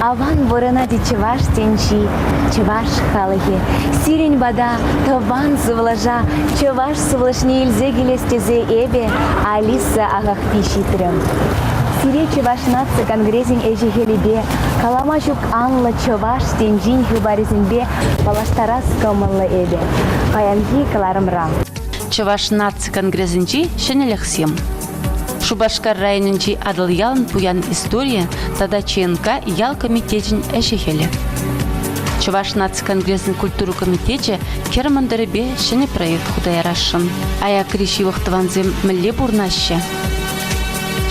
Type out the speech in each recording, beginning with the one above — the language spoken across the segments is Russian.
Аван воронади чеваш тенчи, чеваш халахи. Сирень бада, таван сывлажа, чеваш сывлашни ильзе гелестезе эбе, Алиса агах пищитрем. Сире чеваш нация конгрессин эжи хелебе, каламашук анла чеваш тенжин хыбаризинбе, балаштарас камалла эбе. Каянхи каларымра. Чеваш нация конгрессинчи шенелехсем. Шубашкар районынчи адыл ялын пуян история тада ЧНК ял комитетин эшехеле. Чуваш наци конгрессын культуру комитете кермандырыбе шене проект худайрашын. Ая кришивых тванзем мле бурнаще.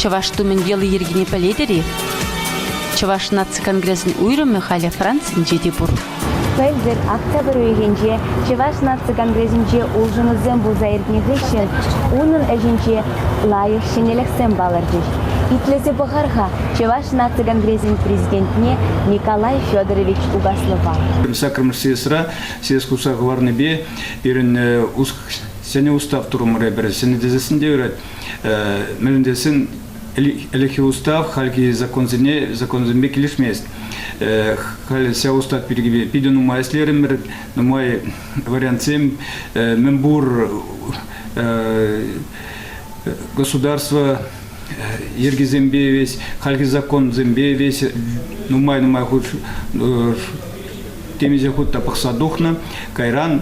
Чуваш тумен елы ергене паледери. Чуваш наци конгрессын уйрымы хале Францин жедибур. Пэльзер октябрь уйгенче Чеваш нация конгрессинче улжынызем бузаиргнехыщен, унын эжинче лайых шенелексем балардыш. Итлесе бахарха Чеваш нация конгрессин президентне Николай Федорович Угаслова. Сакрымыр сесра, сескуса гварныбе, ирен сене устав турумыре бір, сене дезесінде өрет, мәріндесін элехи устав, хальки законземе келешмест. Хали ся устав перегибе, пиде нумай слеремер, нумай вариантсем, мембур государства, ергизембе весь, хальки закон зембе весь, нумай худ темизе худ тапахса духна, кайран,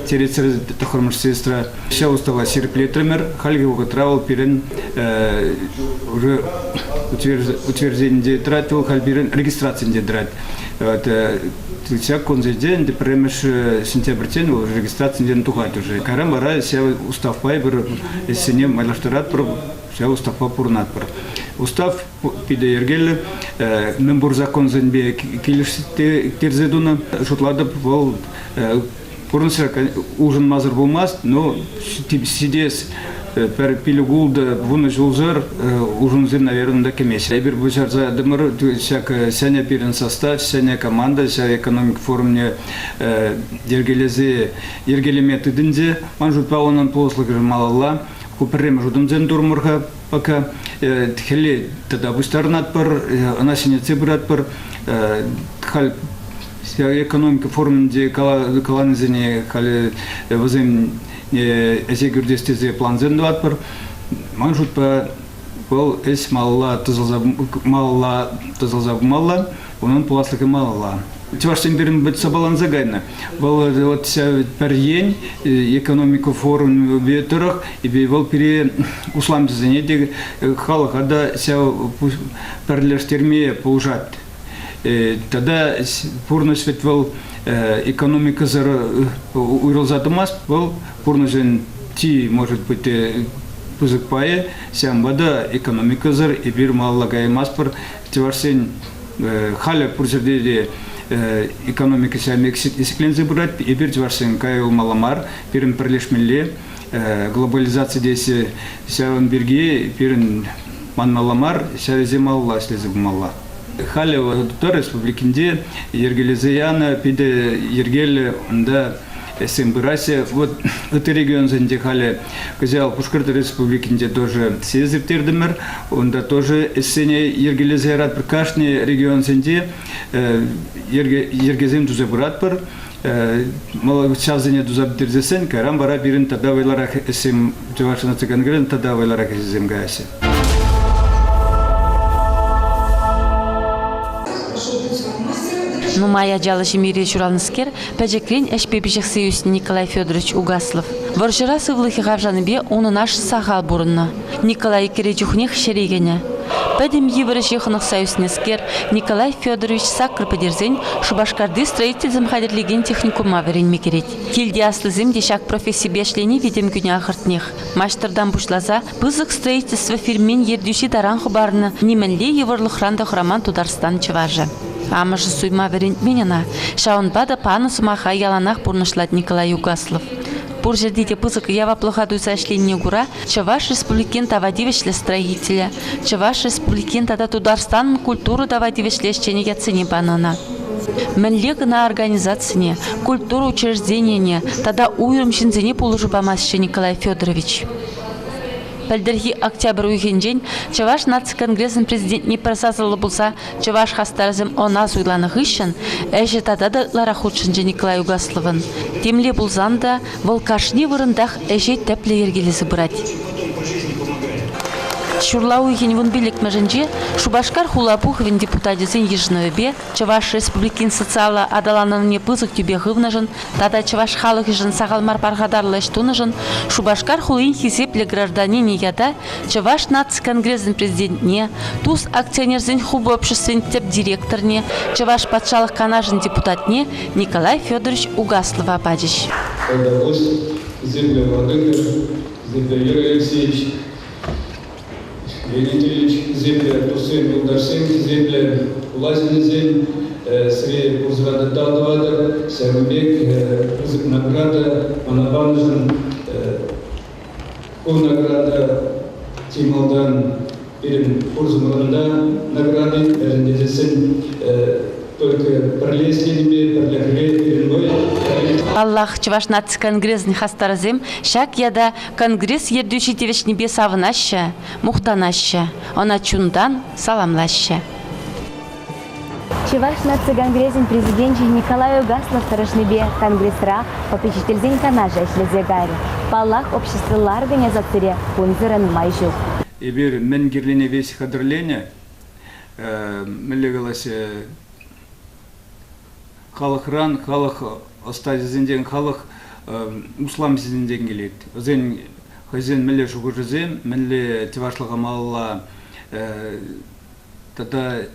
терецер тахормыш сестра, ся устава серплетремер, хальки угатравал пирен уже утверждение тратил, хальбирен регистрации драть. Вся конзидент, депремеш сентябрьтен, уже регистрация не тухать уже. Карам бара ся устав пайбер, если не малаштерат про ся устав папурнат про. Устав пиде ергеле, мембур закон зенбе килиш терзедуна, шутлада пол пурнсер ужин мазар булмас, но сидес per pilugulda bunu julzar ужинзен, наверное, до комиссии. Я беру за демар, всякая сяня перен состав, сяня команда, вся экономик форумне ергелеметы динде, манжут пауnan послуг малала, купрем жудымзен дурмурха, пока тхели тогда быстарнат пар, анасине цибрат пар, халь экономика форумне каланзене халь возем эзегюрдестезе планзен дуатпар, манжут па был эс малла тазалзаб малла, он пласлыка малла. Чуваш симбирин быть собалан загайна. Был вот вся перьень экономику форум ветерах и был пере услам занятий хала когда вся перлештермия поужат. Тогда пурно светвал экономика зара уйралзатымас был пурножен ти может быть пузыкпае сям вода экономика зар и бир маллагаймас пар теварсен халя пурзерде экономика сям эксиклензе брать и бир теварсен кайл маламар пирен перлешмелле глобализация здесь сям берге пирен манналамар сярезе малла слезе малла. Халя то республикинде ергелезеяна пиде ергеле да симбирасе вот это регион зенде халя казал Пушкарта республикинде тоже сезертердемер он да тоже эссене ергелезерат прикашни регион зенде ергезем тузебрат пар мало чазене тузабдерзесен карам бара бирин тада вайларах эсем тевашна цыгангрен тада вайларах эсем гасе. Нумая жалыши мире журналисткер пәжекрен әшпепешек союз Николай Федорович Угаслов. Варжыра сывлыхи гавжаныбе оны наш сахал бурынна. Николай Керечухнех шерегене. Пәдем еврыш еханық союзнескер Николай Федорович сакр подерзень Шубашкарды строительзем хадерлеген техникума веренме керет. Тилде аслызем дешак профессии бешлени видим күне ахыртнех. Маштардан бушлаза бызык строительство фирмен ердюши даран хубарны неменле еврлых рандах роман Тударстан чыважы. Амыжы суйма верент менена, шаунбада пану сумаха яланах бурнышлат Николай Угаслов. Пур жердите пызык ява плохо дуйса шление гура, Чаваш республикен тавадивешле строителя, Чаваш республикен тада Тударстан культуру давадивешле щене яцени банана. Мәнле на организацияне, культура учрежденияне, тада уйрым шинзене полужу бамасшы Николай Федорович. Пәлдерхи октябрь уйхенжен Чаваш наци конгрессын президентне просазылы болса, Чаваш хастарызым она суйланы ғышын, әжі тадады ларахудшынжы Николай Угасловын. Темле болзанда, волкашни вырындах әжі тәплі ергелесі бұрад. Шурла уйхен вон билік мәжінже, Шубашкар Хулапуховен депутатизын ежіні бе, Чаваш республикин социалы адаланын пызық тюбе ғывнажын, тада Чаваш халық ежін сағалмар парғадарлы әштунажын, Шубашкар Хулин хисеплі гражданин яда, Чаваш наци конгрессын президентне, туз акционерзін хубы обществен теп директорне, Чаваш патшалық канажын депутатне Николай Федорович Угаслов ападыш. Когда гость, земля Владимир, земля Юрий Алексеевич, Леонид Ильич, земля Тусын Юлдашин, земля Улазин, Срей Узвада Талдвада, Сарубек, награда, Манабанжин, награда, Тималдан, перед Урзумаранда, награды, Рендезесен, только пролезли, пролегли, перед Аллах Чаваш наци конгрессын хастарызым, шак яда конгресс ердуші тевешні бе савынашы, мұқтанашы, она чундан саламлашы. Чуваш наци конгрессын президенті Николай Угаслов тарашныбе конгрессра попечительзен канажа эшлезе гари. Паллах обществолар организацире пунзырын майжу. И бир мен герлене весь хадырлене, мелегалась халықран, халық остазизінден халық услам зінден келеді. Өзен хазен меле шугуржызем, меле тивашлыға малала тада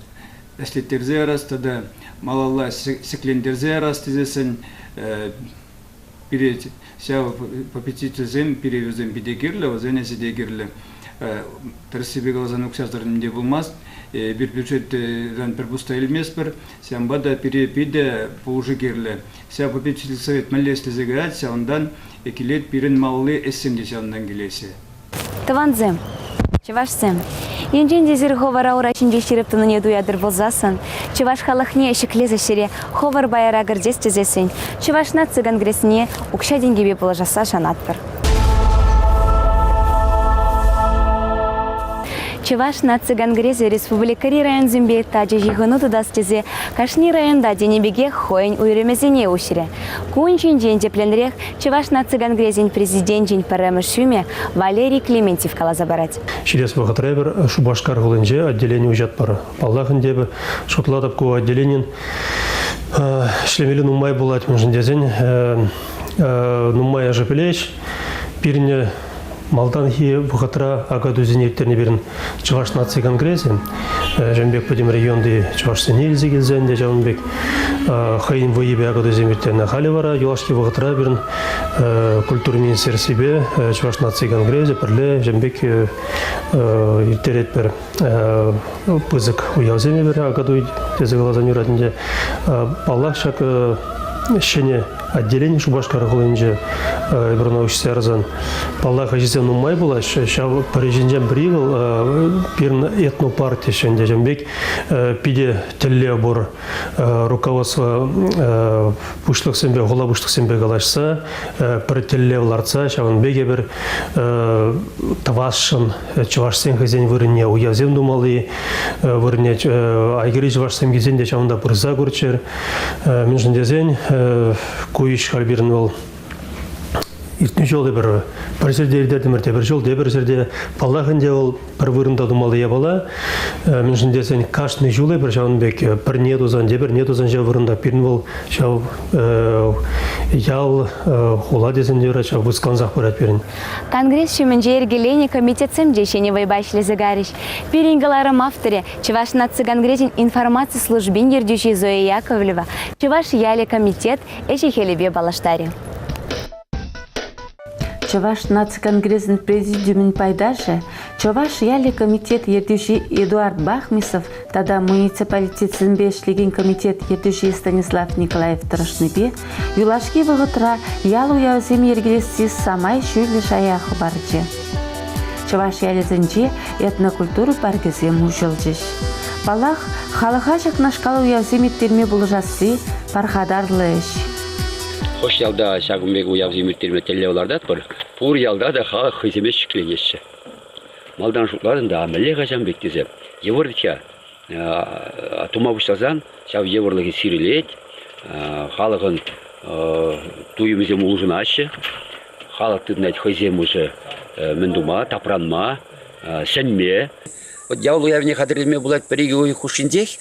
әшлеттерзе арас, тада малала секлендерзе арас тезесін перед сяу попечительзем перевезем бидегерлі, өзен әсе дегерлі. Тірсебек алзан ұқсаздырынде болмаз, бір бюджеттен бір бұста елмес бір, сән бада перепиде поужы керлі. Сән попечитель совет мәлеслі зәгірәт, сәндан екілет бірін малылы әссенде сәндан келесі. Таванзем, Чавашсем. Енжен дезір ховара урачынде шеріптінің еду ядыр болзасын. Чаваш халықне әшіклезі шере ховар байара гірдес тезесін. Чаваш наци конгрессіне ұқша денгебе болажаса шанаттыр. Чуваш наци конгрессе республикари район зимбе таджи жиғыны тудастезе Кашни районда денебеге хойн уйремезене ушире. Кунчин день тепленрех Чуваш наци конгрессен президентин парамышуме Валерий Клементьев кала забарать. Через вахатребер Шубашкар гулынже отделение уйжат пара. Паллахын дебі шутладап ку отделенин шлемелі нумай булат мүжіндезен нумай ажыпелеш пирне Малдан хи бухатра агаду зенеттерне берін Чуваш наци конгрессе. Жамбек подем районды Чуваш сенелзе келзенде Жамбек хайын выебе агаду зенеттерне халивара Юлашки бухатра берін культура министерстве Чуваш наци конгрессе перле Жамбек иртерет бер пызык уявземе бер агаду тезе глазан юратынде Аллах шак шене отделение Шубашкар гулынже бұрнаушысы арзан. Паллаха жезен умай была, шау парижинжен бірігіл пирн этну партия шенде жембек пиде тілле бұр руководство бұшлық сенбе, ғола бұшлық сенбе қалашса, бір тілле оларца, шауын беге бір тавашын чувашсен хазен вырыне уязем думалы, вырыне айгері чувашсен кезенде шауында бұрза көрчер, мен жындезен Куиш халбирн ол иртне жолы бір жерде ердерді бір жол дебір жерде паллахынде ол бір вырында думалы ябала мен жіндесен кашны жолы бір жауынбек бір недузан дебір недузан жау вырында пирн ол жау ял хула дезендер жау бұсқанзақ бұрат берін. Конгресс шуменже ергелени комитетсем дешене вайбайшлы загариш. Пирингаларым авторе Чуваш наци конгрессин информации службин ердющий Зоя Яковлева Чуваш яли комитет эшихелебе балаштари. Чуваш наци конгрессын президиумын пайдашы, Чуваш яли комитет ердуші Эдуард Бахмисов, тада муниципалитет сінбешлеген комитет ердуші Станислав Николаев тұрышныбе, юлашки вғытра ялу яузем ергелесіз самай шүйлі шаяқы баржы. Чуваш яли зінже этнокультуру баргізем ұжылжыш. Балах халыха чакнашкалы уявземеттерме булжасы пархадарлы иш. Hoş yalda şagımбек уяв зимиртерме теле олардат бір. Пур ялда да халық хыземе шикленеші. Малдан шукларын да амеле ғажам бектезеп. Евырдыка тума бұштазан, шав евырлығы сирилет, халығын туйымызем ұлжын ашы, халықтың әт хызем ұжы міндума, тапранма, сәнме. Яул уявне қадырлеме бұлайт бірегі ойы құшындек,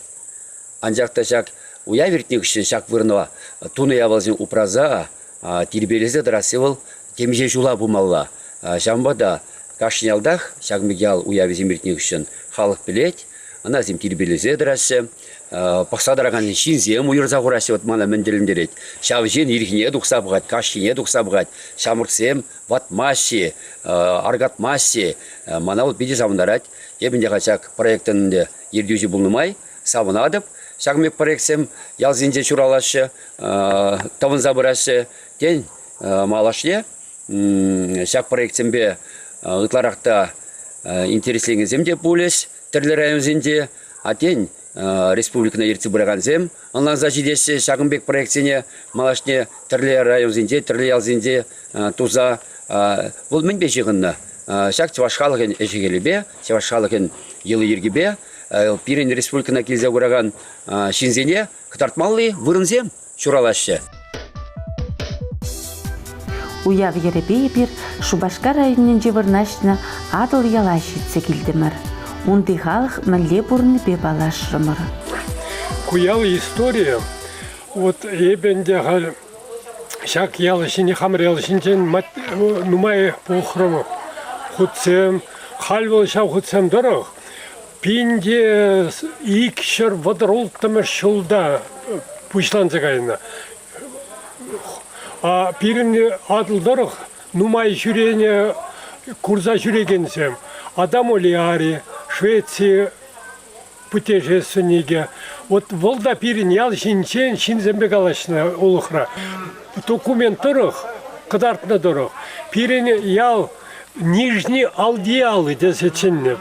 анжақта шак уявертнек үшін шак вырнова туны явалзен упраза, тирбелезе драсевал, темже жула бұмалла. Жамбада кашнялдах, шагмегял уявезем ертнек үшін халық білет, ана зем тирбелезе драсы, пақсадараған шинзем уйырза құрасы от мана мінділімдерет. Шавжен ирхіне дұқсабғат, кашхіне дұқсабғат, шамыртсем ватмаси, аргатмаси, мана ол биде замындарат. Ебінде қачак проектінде ердюзі бұлнымай, савынадып, шагмек проектсем ялзинде чуралашы, тавын забырасы, ден малашне, шаг проектсембе ұтларақта интересленгензем деп бөлес, түрлі районзінде, а ден республикана ерті бұраған зем, онлан зажидесі шагымбек проектсене малашне түрлі районзінде, түрлі ялзінде туза, бұл мінбе жығынна. Шак чавашхалығын әжігелебе, чавашхалығын елі ергебе, Пирен республикана келзе құраған шинзене қытартмалы вырынзем шуралашы. Уяв еребе бір Шубашкар районын жевырнашына адыл ялашитсе келдімір. Унды халық мәле бұрын бе балашырымыр. Куял история, вот ебенде хал шак ялышыне хамыр ялышынчен нумай пухрымы. Худсем, халвал шау худсем дорог. Пинде икшер водоролтымы шулда пушланцы кайына. А пиринне адыл дорог, нумай жүрене курза жүрегенсем. Адам олиари, Швеция путешественниге. Вот волда пирин ял шинчен, шинзембе галашна улухра. Документ дорог, кадартна дорог. Пирин ял Нижний Алдиалы десеченне,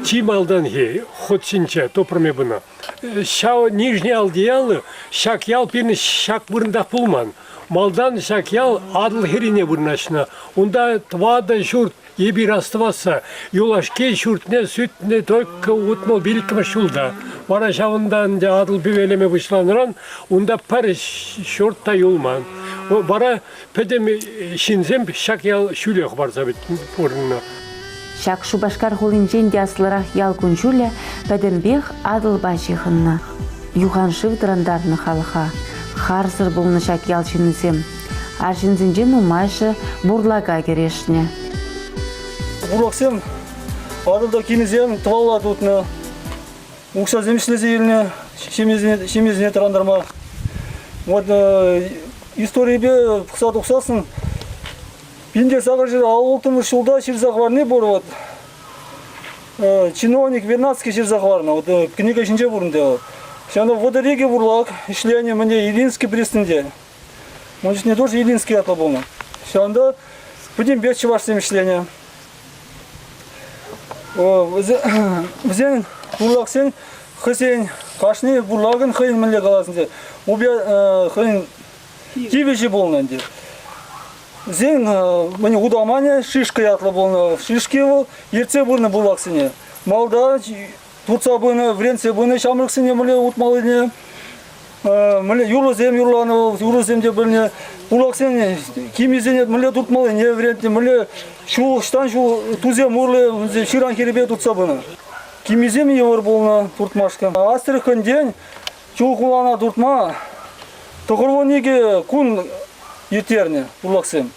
чималдан хе, хотчинче, топраме бына. Шау Нижний Алдиалы, шак ял пирни шак бұрындақ пулман. Малдан шак ял адыл херине бұрнашына. Онда твада шурт ебір астываса, юлашке шуртне сүтне только утмал билікіма шулда. Вара шауындан адыл бевелеме бұшланыран, онда пар шуртта юлман. Бара педем шинзем шак ял шүлек барса бит порынна. Шак Шубашкар холинжен дясларах ял күншуле педембех адыл башихынна. Юхан шывдырандарны халыха. Харсыр болны шак ял шинзем. Аршинзенжен умайшы бурлага керешне. Бурлаксем адылда кинезем твалла дутны. Укса земшлезе еліне шемезіне тарандарма. Вот история пықсат ұқсасын. Пинде сағыр жер ауылтымыр шулда шерзақварны бор. Чиновник Вернадский шерзақварна. Книга шинже бұрынды. Шаны водореге бурлак, ишление мне Илинский пристынде. Может не тоже Илинский атла болна. Шанда будем бег чевашсем ишление. Взен бурлаксен хысен кашны бурлагын хыйын міле қаласынде. Убя хыйын кивежі болнанде. Зен мне удамане шишка ятла болна. Шишки его ерце бурны бурлаксене. Малда Турция буйны, Вренция буйны шамрыксене міле утмалыне. Міле юрлызем юрланы, юрлыземде біліне. Бурлаксене кимезене міле туртмалыне, Вренте міле шу штан шу тузем урлы ширан херебе турция буйны. Кимезем евр болна туртмашка. Астрыхын день чулкулана туртма. Тоғырвонеге күн етерне бурлаксем.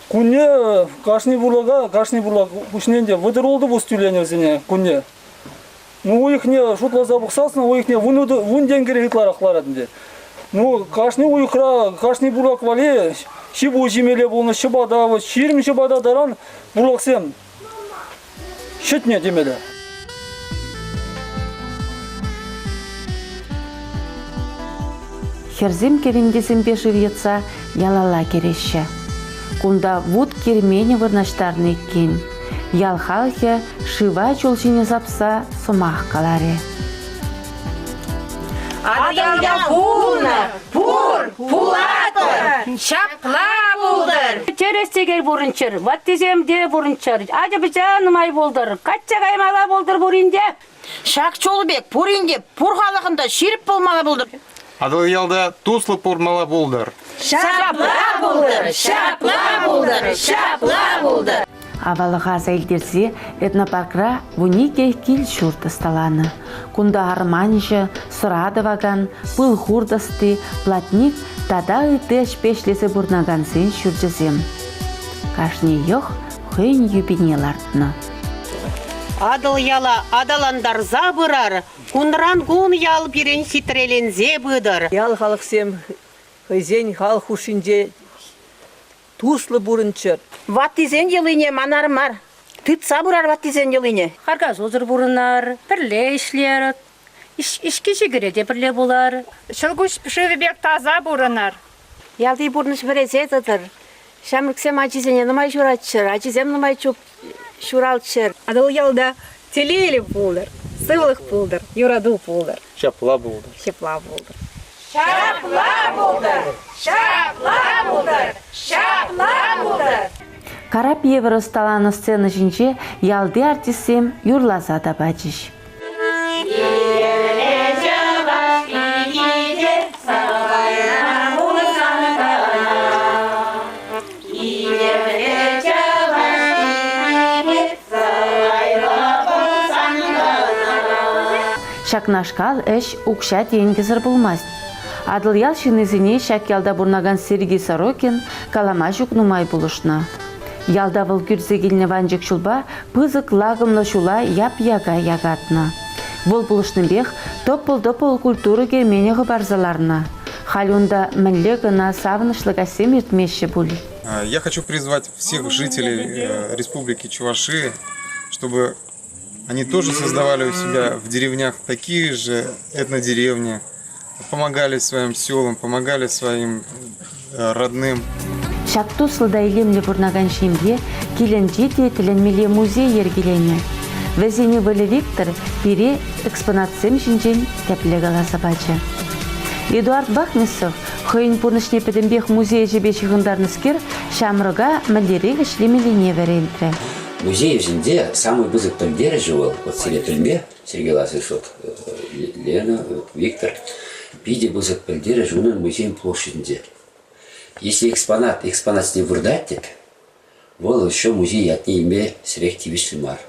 Күнне кашни бурлаг күшненде выдыролды бұл стюлене зене күнне. Ну, у их не шутла забухсасна, у их не вун денгере хитларахларадынде. Ну, кашни уйхра, кашни бурлак вале, шибу жимеле болны шибада, ширим шибада даран бурлаксем. Шитне демеле. Херзем керендесем пешив етса ялала кереші. Кунда вуд кермені вырнаштарны кен. Ял халхе шива чолшине запса сомах каларе. Adalya pulna, pulator, şapla buldur. Çeresteger burunçır, vattizemde burunçır. Acaba canımay buldur, kaçça kaymala buldur burinde. Şak çolubek, purinde, purhalığında şirip bulmalı buldur. Adalялда туслы пурмала булдыр. Şapla buldur, şapla buldur, şapla buldur. Авалыға зәйлдерсе, этнопаркра вунике кил шурты сталаны. Кунда арманжы, сұрадываган, пыл хурдасты, платник, тада ыты шпешлесі бурнаган сен шүрджізем. Кашне йох, хүйн юбинелардны. Адаляла адаландар забырар, кунран гун ял бирен хитрелензе быдыр. Ял халық сем, хызен хал хушинже туслы бурынчыр. Ваттизен yılıyne manarmar. Tıt sabırar vаттизен yılıyne. Харгаз озыр бурынар, бірле ішлер, ішкеші кіреде бірле болар. Шылгуш пшывебек таза бурынар. Ялды бурныш березетыдыр. Шамрыксем ачизене нымай журатчыр, ачизем нымай чуп шуралчыр. Adalялда телейлі пулдыр, сывлық пулдыр, юраду пулдыр. Шапла булдыр. Шепла пулдыр. Şapla buldur, şapla buldur, şapla buldur. Карап евро сталаны сцена жинче ялды артистсем юрлаза да бачиш. Шакнашкал эш укша тенгізір болмас. Адылял шинезіне шак ялда бурнаган Сергей Сорокин калама жүк нумай булышна. Ялда выл күрзегіліне ванжек шулба пызык лагымлы шула яп-яга ягатна. Выл булышны бех топыл-топыл культура герменеғы барзаларна. Халюнда мінлі гына савынышлы гасем ертмеші бұл. Я хочу призвать всех жителей Республики Чувашия, чтобы они тоже создавали у себя в деревнях такие же этнодеревни, помогали своим селам, помогали своим родным. Шакту сылда илемлі бурнаган шемге келен жете тіленмелі музей ергелене. Везені вілі Виктор бире экспонатсем жинжен тәплі қаласа бачы. Эдуард Бахмисов хойын пурнышне педембех музей жебеші ғындарныскер шамрыға мәлдерек ішлемеліне верелді. Музей жінде самый бызык пілдері жуыл. Вот селе пілме, Сергей Лазаревич, Лена, Виктор. Биде бызык пілдері жуынын музейн площадінде. Если экспонат с ним вырдаттик, вот еще музей ятне илме сирек тивишлимар.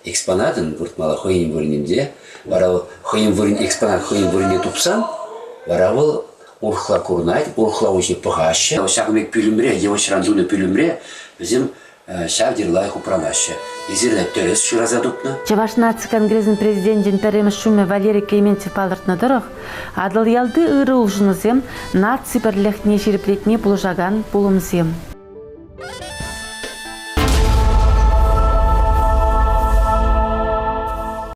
Экспонатын выртмала хойын вырынемде, варал хойын вырын экспонат хойын вырыне тупсан, варавыл урхла курнайт, урхла очень пахаще. Шагмек пюлюмре, евочрандуны пюлюмре, bizim şavdir layık upranaşı. İzirle törüz şurazadupna. Чаваш наци конгресsin президентин Перемеш Шуме Валерий Клементьев палыртны дырық, адыл ялды ыры ұлжынызем наци бірліхне жереплетне бұлжаган бұлымзем.